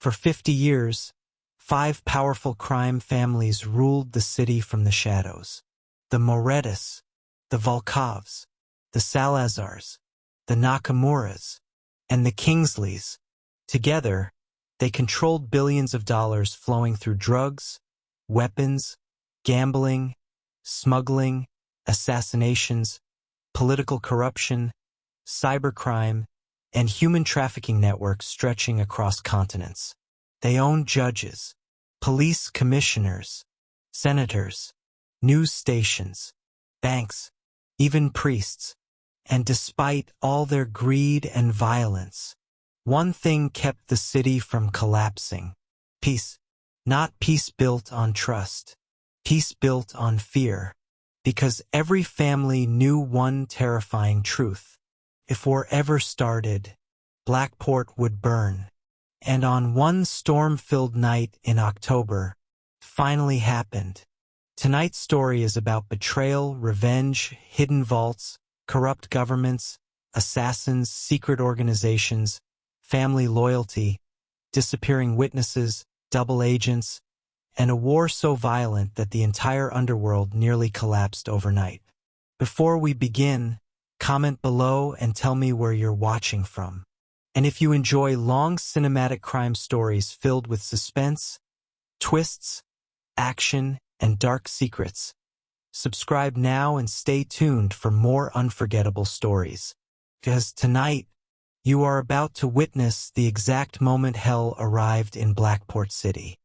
For 50 years, 5 powerful crime families ruled the city from the shadows. The Morettis, the Volkovs, the Salazars, the Nakamuras, and the Kingsleys. Together, they controlled billions of dollars flowing through drugs, weapons, gambling, smuggling, assassinations, political corruption, cybercrime, and human trafficking networks stretching across continents. They owned judges, police commissioners, senators, news stations, banks, even priests. And despite all their greed and violence, one thing kept the city from collapsing: peace. Not peace built on trust, peace built on fear. Because every family knew one terrifying truth: if war ever started, Blackport would burn. And on one storm-filled night in October, it finally happened. Tonight's story is about betrayal, revenge, hidden vaults, corrupt governments, assassins, secret organizations, family loyalty, disappearing witnesses, double agents, and a war so violent that the entire underworld nearly collapsed overnight. Before we begin, comment below and tell me where you're watching from. And if you enjoy long cinematic crime stories filled with suspense, twists, action, and dark secrets, subscribe now and stay tuned for more unforgettable stories. Because tonight, you are about to witness the exact moment hell arrived in Blackport City.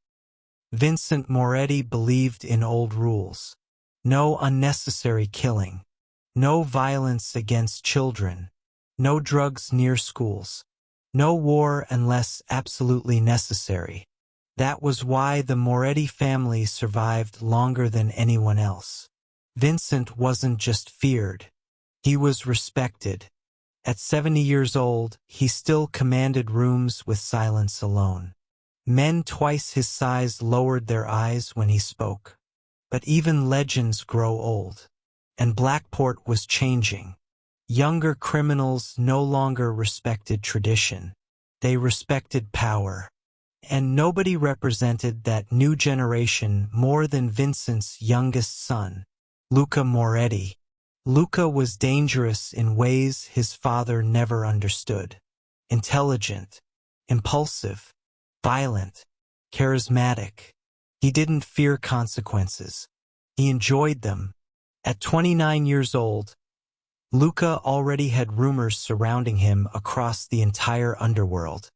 Vincent Moretti believed in old rules. No unnecessary killing. No violence against children. No drugs near schools. No war unless absolutely necessary. That was why the Moretti family survived longer than anyone else. Vincent wasn't just feared. He was respected. At 70 years old, he still commanded rooms with silence alone. Men twice his size lowered their eyes when he spoke. But even legends grow old. And Blackport was changing. Younger criminals no longer respected tradition. They respected power. And nobody represented that new generation more than Vincent's youngest son, Luca Moretti. Luca was dangerous in ways his father never understood. Intelligent, impulsive, violent, charismatic. He didn't fear consequences. He enjoyed them. At 29 years old, Luca already had rumors surrounding him across the entire underworld.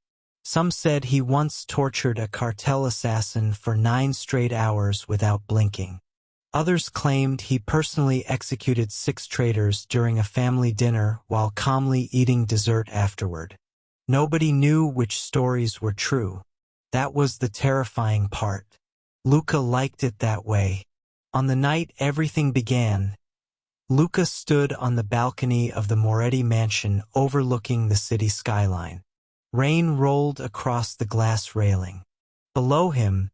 Some said he once tortured a cartel assassin for 9 straight hours without blinking. Others claimed he personally executed 6 traitors during a family dinner while calmly eating dessert afterward. Nobody knew which stories were true. That was the terrifying part. Luca liked it that way. On the night everything began, Luca stood on the balcony of the Moretti mansion overlooking the city skyline. Rain rolled across the glass railing. Below him,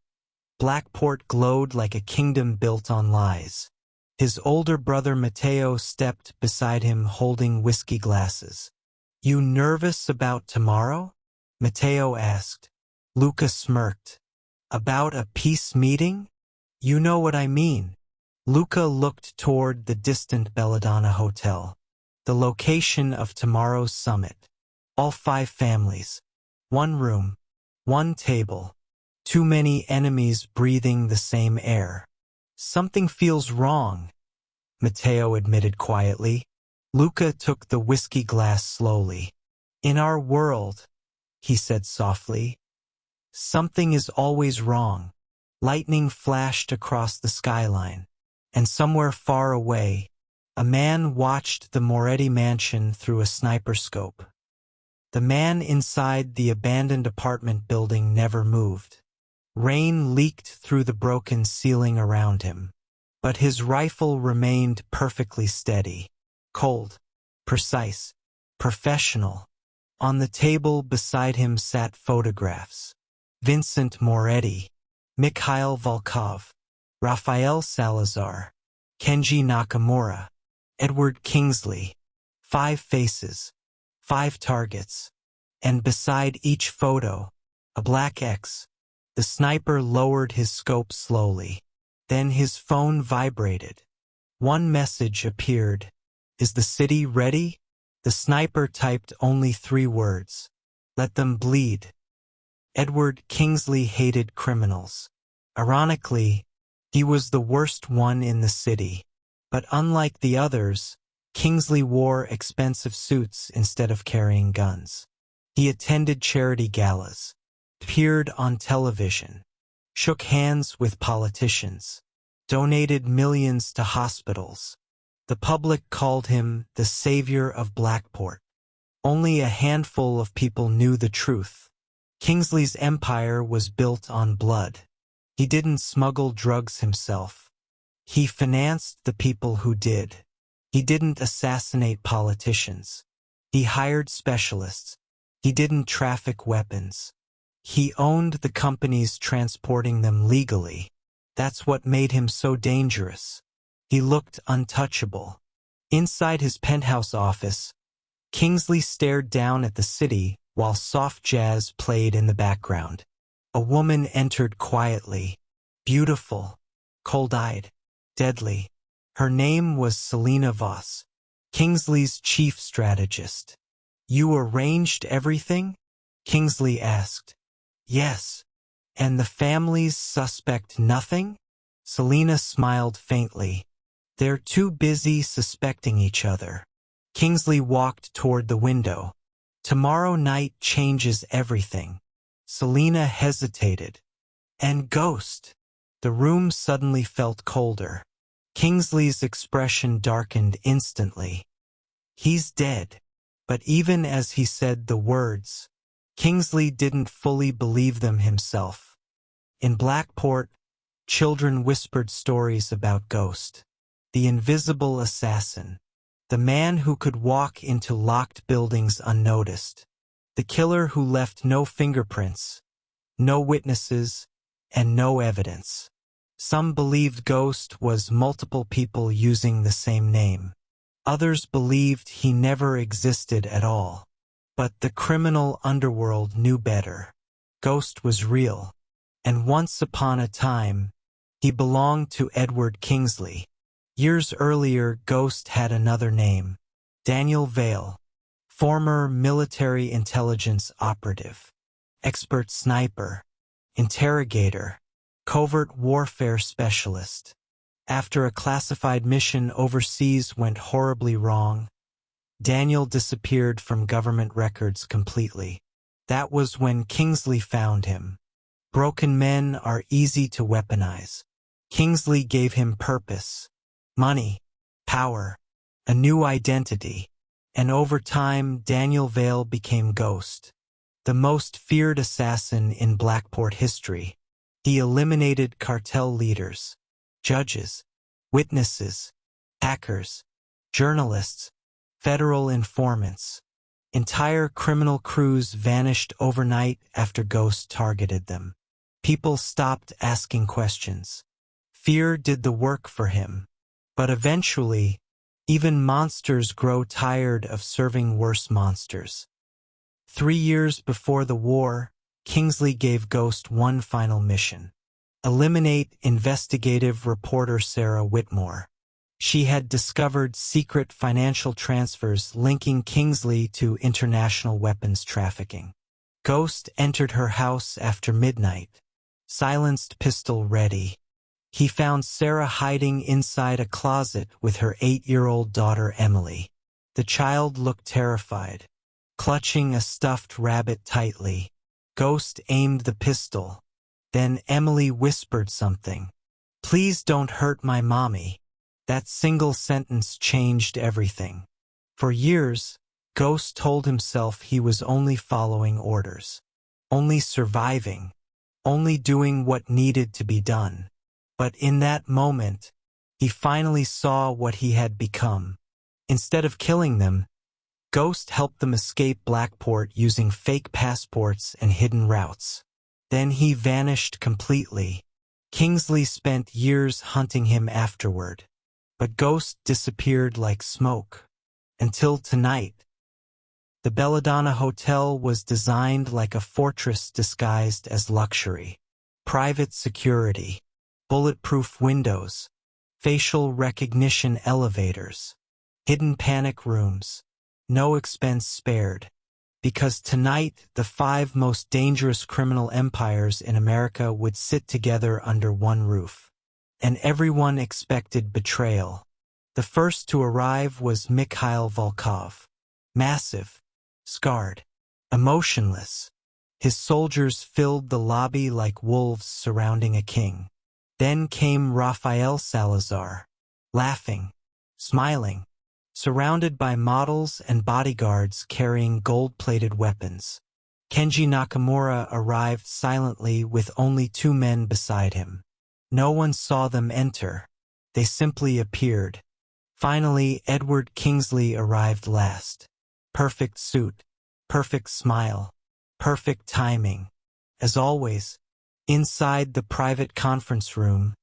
Blackport glowed like a kingdom built on lies. His older brother Matteo stepped beside him holding whiskey glasses. "You nervous about tomorrow?" Matteo asked. Luca smirked. "About a peace meeting? You know what I mean." Luca looked toward the distant Belladonna Hotel, the location of tomorrow's summit. All 5 families. 1 room. 1 table. Too many enemies breathing the same air. "Something feels wrong," Matteo admitted quietly. Luca took the whiskey glass slowly. "In our world," he said softly, "something is always wrong." Lightning flashed across the skyline, and somewhere far away, a man watched the Moretti mansion through a sniper scope. The man inside the abandoned apartment building never moved. Rain leaked through the broken ceiling around him, but his rifle remained perfectly steady, cold, precise, professional. On the table beside him sat photographs. Vincent Moretti, Mikhail Volkov, Rafael Salazar, Kenji Nakamura, Edward Kingsley. 5 faces, 5 targets. And beside each photo, A black X. The sniper lowered his scope slowly. Then his phone vibrated. One message appeared. Is the city ready? The sniper typed only 3 words. Let them bleed. Edward Kingsley hated criminals. Ironically, he was the worst one in the city. But unlike the others, Kingsley wore expensive suits instead of carrying guns. He attended charity galas, appeared on television, shook hands with politicians, donated millions to hospitals. The public called him the savior of Blackport. Only a handful of people knew the truth. Kingsley's empire was built on blood. He didn't smuggle drugs himself. He financed the people who did. He didn't assassinate politicians. He hired specialists. He didn't traffic weapons. He owned the companies transporting them legally. That's what made him so dangerous. He looked untouchable. Inside his penthouse office, Kingsley stared down at the city while soft jazz played in the background. A woman entered quietly, beautiful, cold-eyed, deadly. Her name was Selena Voss, Kingsley's chief strategist. You arranged everything? Kingsley asked. Yes. And the families suspect nothing? Selena smiled faintly. They're too busy suspecting each other. Kingsley walked toward the window. Tomorrow night changes everything. Selena hesitated. And Ghost. The room suddenly felt colder. Kingsley's expression darkened instantly. He's dead. But even as he said the words, Kingsley didn't fully believe them himself. In Blackport, children whispered stories about Ghost, the invisible assassin, the man who could walk into locked buildings unnoticed, the killer who left no fingerprints, no witnesses, and no evidence. Some believed Ghost was multiple people using the same name. Others believed he never existed at all. But the criminal underworld knew better. Ghost was real. And once upon a time, he belonged to Edward Kingsley. Years earlier, Ghost had another name. Daniel Vale, former military intelligence operative, expert sniper, interrogator, covert warfare specialist. After a classified mission overseas went horribly wrong, Daniel disappeared from government records completely. That was when Kingsley found him. Broken men are easy to weaponize. Kingsley gave him purpose, money, power, a new identity. And over time, Daniel Vale became Ghost, the most feared assassin in Blackport history. He eliminated cartel leaders, judges, witnesses, hackers, journalists, federal informants. Entire criminal crews vanished overnight after Ghost targeted them. People stopped asking questions. Fear did the work for him. But eventually, even monsters grow tired of serving worse monsters. 3 years before the war, Kingsley gave Ghost one final mission. Eliminate investigative reporter Sarah Whitmore. She had discovered secret financial transfers linking Kingsley to international weapons trafficking. Ghost entered her house after midnight, silenced pistol ready. He found Sarah hiding inside a closet with her 8-year-old daughter Emily. The child looked terrified, clutching a stuffed rabbit tightly. Ghost aimed the pistol. Then Emily whispered something. "Please don't hurt my mommy." That single sentence changed everything. For years, Ghost told himself he was only following orders, only surviving, only doing what needed to be done. But in that moment, he finally saw what he had become. Instead of killing them, Ghost helped them escape Blackport using fake passports and hidden routes. Then he vanished completely. Kingsley spent years hunting him afterward. But Ghost disappeared like smoke. Until tonight. The Belladonna Hotel was designed like a fortress disguised as luxury. Private security, bulletproof windows, facial recognition elevators, hidden panic rooms, no expense spared. Because tonight, the 5 most dangerous criminal empires in America would sit together under one roof. And everyone expected betrayal. The first to arrive was Mikhail Volkov. Massive, scarred, emotionless. His soldiers filled the lobby like wolves surrounding a king. Then came Rafael Salazar, laughing, smiling, surrounded by models and bodyguards carrying gold-plated weapons. Kenji Nakamura arrived silently with only 2 men beside him. No one saw them enter. They simply appeared. Finally, Edward Kingsley arrived last. Perfect suit, perfect smile, perfect timing. As always, inside the private conference room,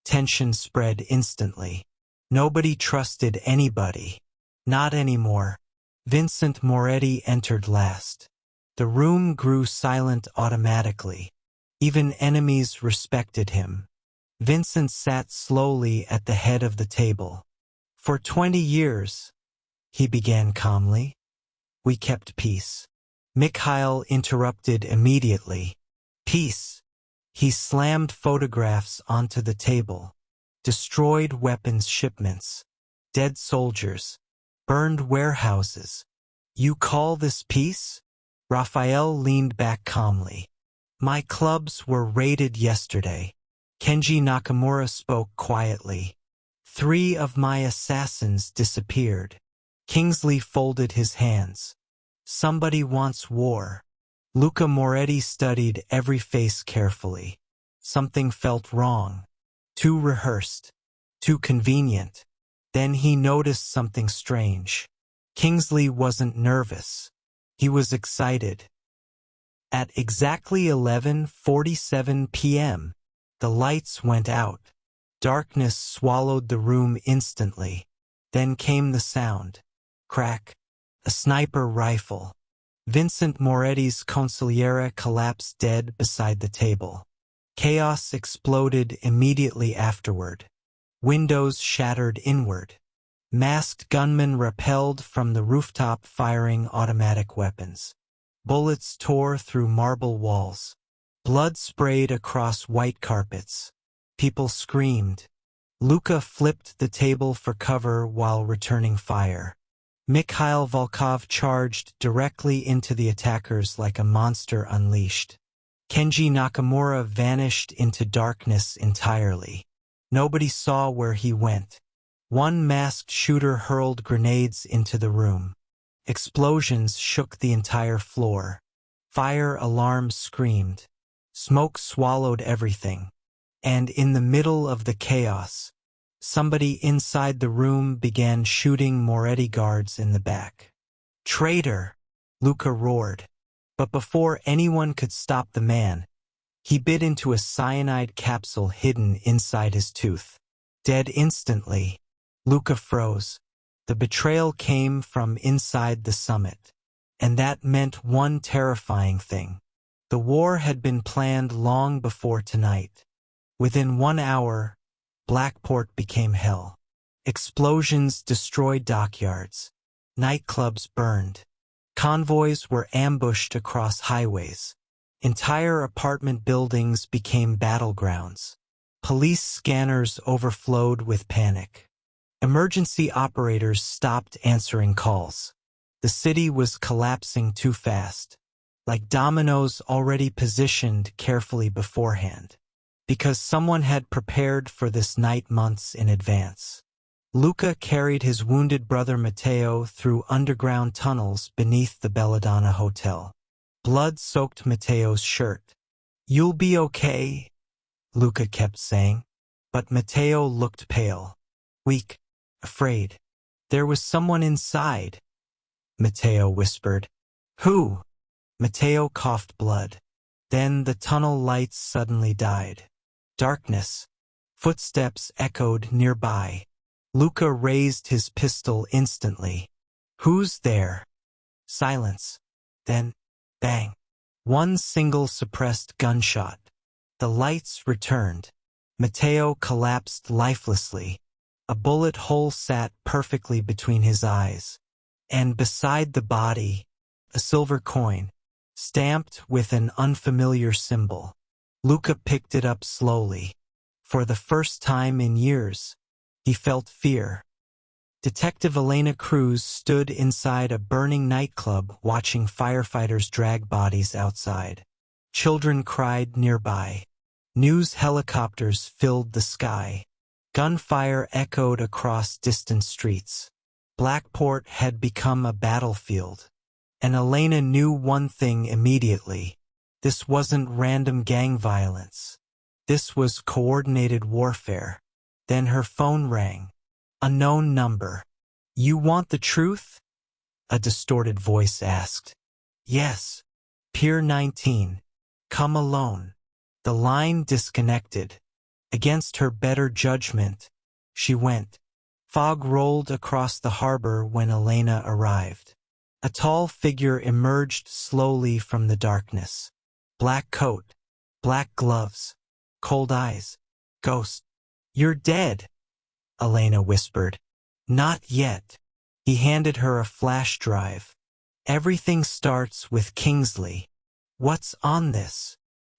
tension spread instantly. Nobody trusted anybody. Not anymore. Vincent Moretti entered last. The room grew silent automatically. Even enemies respected him. Vincent sat slowly at the head of the table. For 20 years, he began calmly, we kept peace. Mikhail interrupted immediately. Peace. He slammed photographs onto the table. Destroyed weapons shipments. Dead soldiers. Burned warehouses. You call this peace? Raphael leaned back calmly. My clubs were raided yesterday. Kenji Nakamura spoke quietly. 3 of my assassins disappeared. Kingsley folded his hands. Somebody wants war. Luca Moretti studied every face carefully. Something felt wrong. Too rehearsed. Too convenient. Then he noticed something strange. Kingsley wasn't nervous. He was excited. At exactly 11:47 p.m., the lights went out. Darkness swallowed the room instantly. Then came the sound. Crack. A sniper rifle. Vincent Moretti's consigliere collapsed dead beside the table. Chaos exploded immediately afterward. Windows shattered inward. Masked gunmen rappelled from the rooftop firing automatic weapons. Bullets tore through marble walls. Blood sprayed across white carpets. People screamed. Luca flipped the table for cover while returning fire. Mikhail Volkov charged directly into the attackers like a monster unleashed. Kenji Nakamura vanished into darkness entirely. Nobody saw where he went. One masked shooter hurled grenades into the room. Explosions shook the entire floor. Fire alarms screamed. Smoke swallowed everything. And in the middle of the chaos, somebody inside the room began shooting Moretti guards in the back. Traitor! Luca roared. But before anyone could stop the man, he bit into a cyanide capsule hidden inside his tooth. Dead instantly, Luca froze. The betrayal came from inside the summit. And that meant one terrifying thing. The war had been planned long before tonight. Within 1 hour, Blackport became hell. Explosions destroyed dockyards. Nightclubs burned. Convoys were ambushed across highways. Entire apartment buildings became battlegrounds. Police scanners overflowed with panic. Emergency operators stopped answering calls. The city was collapsing too fast, like dominoes already positioned carefully beforehand. Because someone had prepared for this night months in advance. Luca carried his wounded brother Matteo through underground tunnels beneath the Belladonna Hotel. Blood soaked Matteo's shirt. You'll be okay, Luca kept saying. But Matteo looked pale, weak, afraid. There was someone inside, Matteo whispered. Who? Matteo coughed blood. Then the tunnel lights suddenly died. Darkness. Footsteps echoed nearby. Luca raised his pistol instantly. Who's there? Silence. Then, bang. One single suppressed gunshot. The lights returned. Mateo collapsed lifelessly. A bullet hole sat perfectly between his eyes. And beside the body, a silver coin, stamped with an unfamiliar symbol. Luca picked it up slowly. For the first time in years, he felt fear. Detective Elena Cruz stood inside a burning nightclub watching firefighters drag bodies outside. Children cried nearby. News helicopters filled the sky. Gunfire echoed across distant streets. Blackport had become a battlefield. And Elena knew one thing immediately. This wasn't random gang violence. This was coordinated warfare. Then her phone rang. A known number. "You want the truth?" a distorted voice asked. "Yes. Pier 19. Come alone." The line disconnected. Against her better judgment, she went. Fog rolled across the harbor when Elena arrived. A tall figure emerged slowly from the darkness. Black coat, black gloves, cold eyes. "Ghost, you're dead," Elena whispered. "Not yet." He handed her a flash drive. "Everything starts with Kingsley." "What's on this?"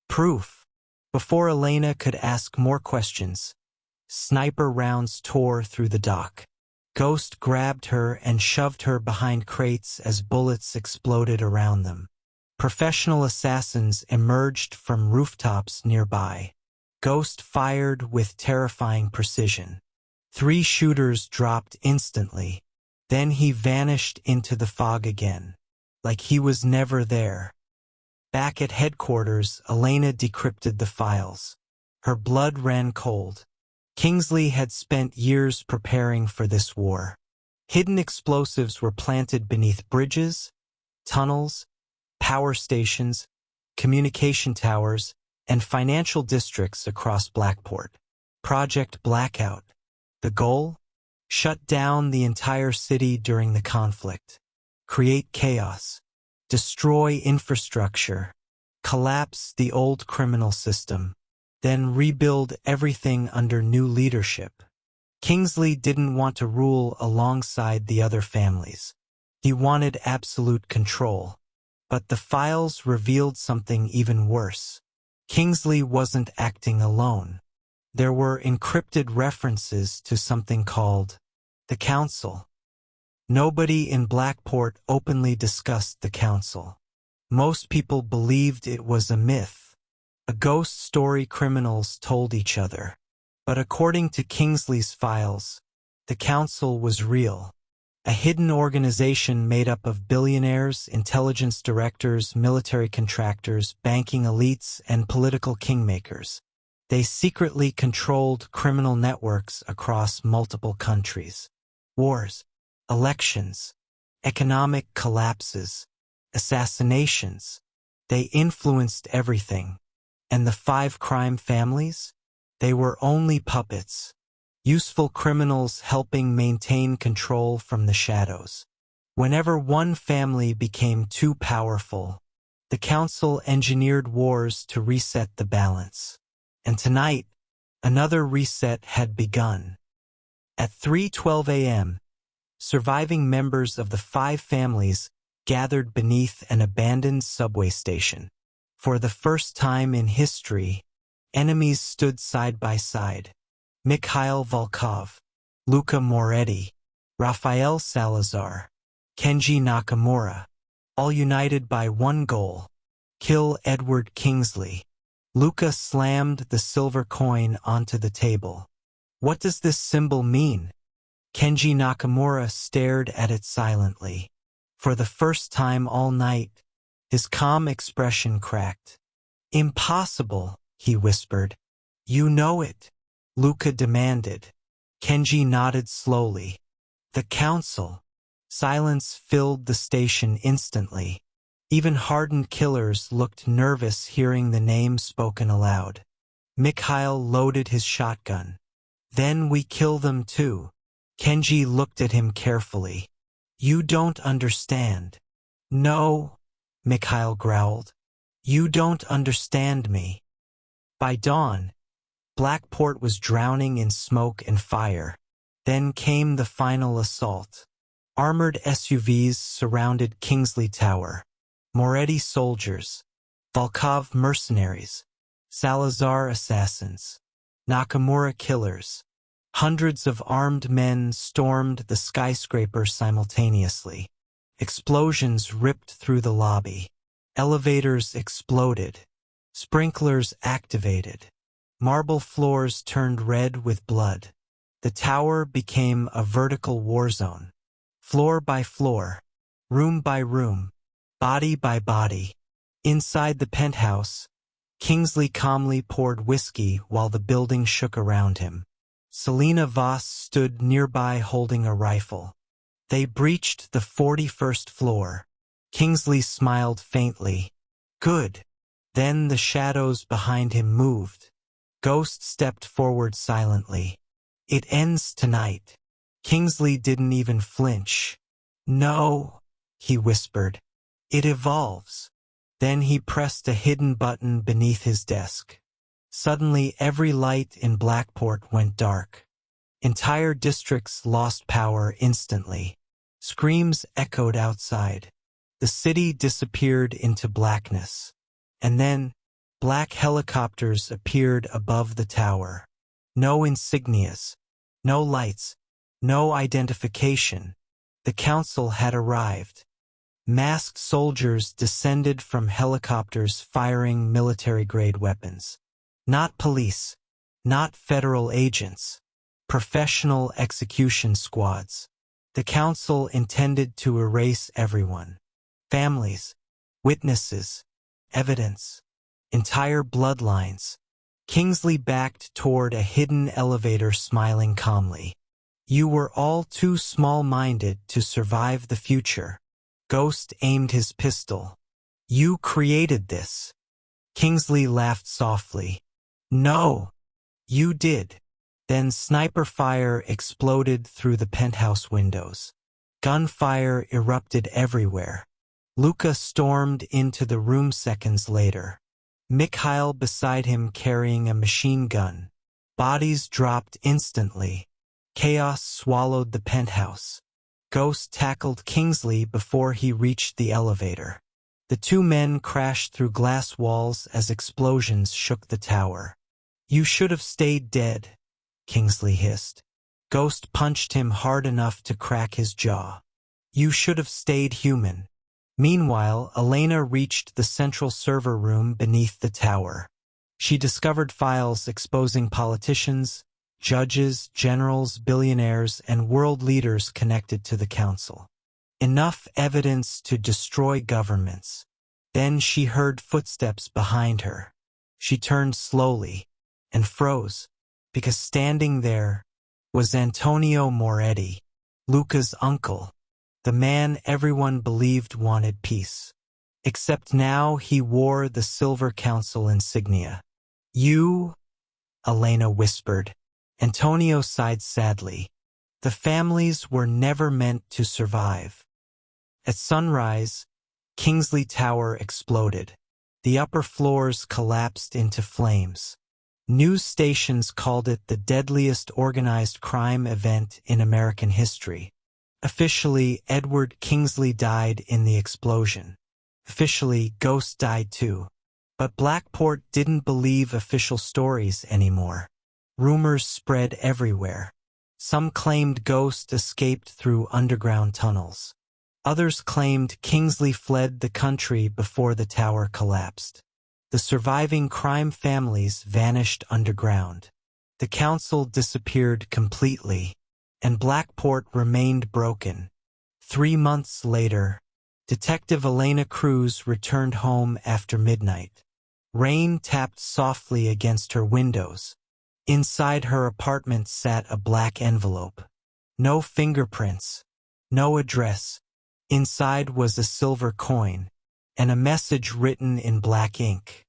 "Proof." Before Elena could ask more questions, sniper rounds tore through the dock. Ghost grabbed her and shoved her behind crates as bullets exploded around them. Professional assassins emerged from rooftops nearby. Ghost fired with terrifying precision. 3 shooters dropped instantly. Then he vanished into the fog again, like he was never there. Back at headquarters, Elena decrypted the files. Her blood ran cold. Kingsley had spent years preparing for this war. Hidden explosives were planted beneath bridges, tunnels, power stations, communication towers, and financial districts across Blackport. Project Blackout. The goal? Shut down the entire city during the conflict. Create chaos. Destroy infrastructure. Collapse the old criminal system. Then rebuild everything under new leadership. Kingsley didn't want to rule alongside the other families. He wanted absolute control. But the files revealed something even worse. Kingsley wasn't acting alone. There were encrypted references to something called the Council. Nobody in Blackport openly discussed the Council. Most people believed it was a myth, a ghost story criminals told each other. But according to Kingsley's files, the Council was real. A hidden organization made up of billionaires, intelligence directors, military contractors, banking elites, and political kingmakers. They secretly controlled criminal networks across multiple countries. Wars, elections, economic collapses, assassinations. They influenced everything. And the 5 crime families? They were only puppets. Useful criminals helping maintain control from the shadows. Whenever one family became too powerful, the Council engineered wars to reset the balance. And tonight, another reset had begun. At 3:12 a.m., surviving members of the 5 families gathered beneath an abandoned subway station. For the first time in history, enemies stood side by side. Mikhail Volkov, Luca Moretti, Rafael Salazar, Kenji Nakamura, all united by one goal: kill Edward Kingsley. Luca slammed the silver coin onto the table. "What does this symbol mean?" Kenji Nakamura stared at it silently. For the first time all night, his calm expression cracked. "Impossible," he whispered. "You know it," Luca demanded. Kenji nodded slowly. "The Council." Silence filled the station instantly. Even hardened killers looked nervous hearing the name spoken aloud. Mikhail loaded his shotgun. "Then we kill them too." Kenji looked at him carefully. "You don't understand. No, Mikhail growled. You don't understand me. By dawn, Blackport was drowning in smoke and fire. Then came the final assault. Armored SUVs surrounded Kingsley Tower. Moretti soldiers, Volkov mercenaries, Salazar assassins, Nakamura killers. Hundreds of armed men stormed the skyscraper simultaneously. Explosions ripped through the lobby. Elevators exploded. Sprinklers activated. Marble floors turned red with blood. The tower became a vertical war zone. Floor by floor, room by room, body by body. Inside the penthouse, Kingsley calmly poured whiskey while the building shook around him. Selena Voss stood nearby holding a rifle. They breached the 41st floor. Kingsley smiled faintly. Good. Then the shadows behind him moved. Ghost stepped forward silently. It ends tonight. Kingsley didn't even flinch. No, he whispered. It evolves. Then he pressed a hidden button beneath his desk. Suddenly every light in Blackport went dark. Entire districts lost power instantly. Screams echoed outside. The city disappeared into blackness. And then, black helicopters appeared above the tower. No insignias, no lights, no identification. The council had arrived. Masked soldiers descended from helicopters firing military-grade weapons. Not police, not federal agents. Professional execution squads. The council intended to erase everyone. Families, witnesses, evidence, entire bloodlines. Kingsley backed toward a hidden elevator smiling calmly. You were all too small-minded to survive the future. Ghost aimed his pistol. You created this. Kingsley laughed softly. No, you did. Then sniper fire exploded through the penthouse windows. Gunfire erupted everywhere. Luca stormed into the room seconds later. Mikhail beside him carrying a machine gun. Bodies dropped instantly. Chaos swallowed the penthouse. Ghost tackled Kingsley before he reached the elevator. The two men crashed through glass walls as explosions shook the tower. You should have stayed dead, Kingsley hissed. Ghost punched him hard enough to crack his jaw. You should have stayed human. Meanwhile, Elena reached the central server room beneath the tower. She discovered files exposing politicians, judges, generals, billionaires, and world leaders connected to the council. Enough evidence to destroy governments. Then she heard footsteps behind her. She turned slowly and froze, because standing there was Antonio Moretti, Luca's uncle, the man everyone believed wanted peace. Except now he wore the Silver Council insignia. You, Elena whispered. Antonio sighed sadly. The families were never meant to survive. At sunrise, Kingsley Tower exploded. The upper floors collapsed into flames. News stations called it the deadliest organized crime event in American history. Officially, Edward Kingsley died in the explosion. Officially, Ghost died too. But Blackport didn't believe official stories anymore. Rumors spread everywhere. Some claimed Ghost escaped through underground tunnels. Others claimed Kingsley fled the country before the tower collapsed. The surviving crime families vanished underground. The council disappeared completely, and Blackport remained broken. 3 months later, Detective Elena Cruz returned home after midnight. Rain tapped softly against her windows. Inside her apartment sat a black envelope. No fingerprints, no address. Inside was a silver coin, and a message written in black ink.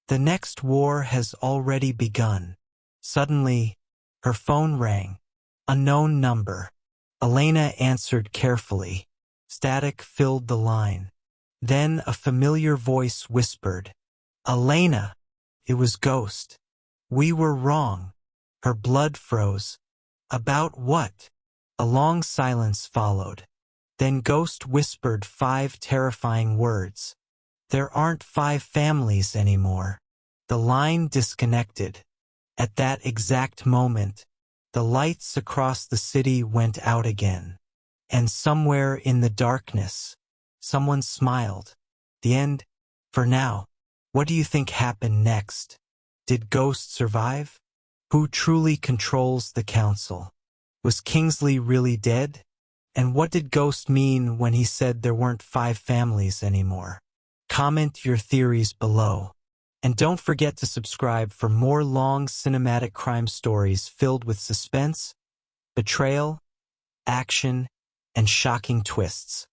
The next war has already begun. Suddenly, her phone rang. Unknown number. Elena answered carefully. Static filled the line. Then a familiar voice whispered, "Elena!" It was Ghost. "We were wrong." Her blood froze. "About what?" A long silence followed. Then Ghost whispered 5 terrifying words. "There aren't 5 families anymore." The line disconnected. At that exact moment, the lights across the city went out again. And somewhere in the darkness, someone smiled. The end? For now. What do you think happened next? Did Ghost survive? Who truly controls the council? Was Kingsley really dead? And what did Ghost mean when he said there weren't 5 families anymore? Comment your theories below. And don't forget to subscribe for more long cinematic crime stories filled with suspense, betrayal, action, and shocking twists.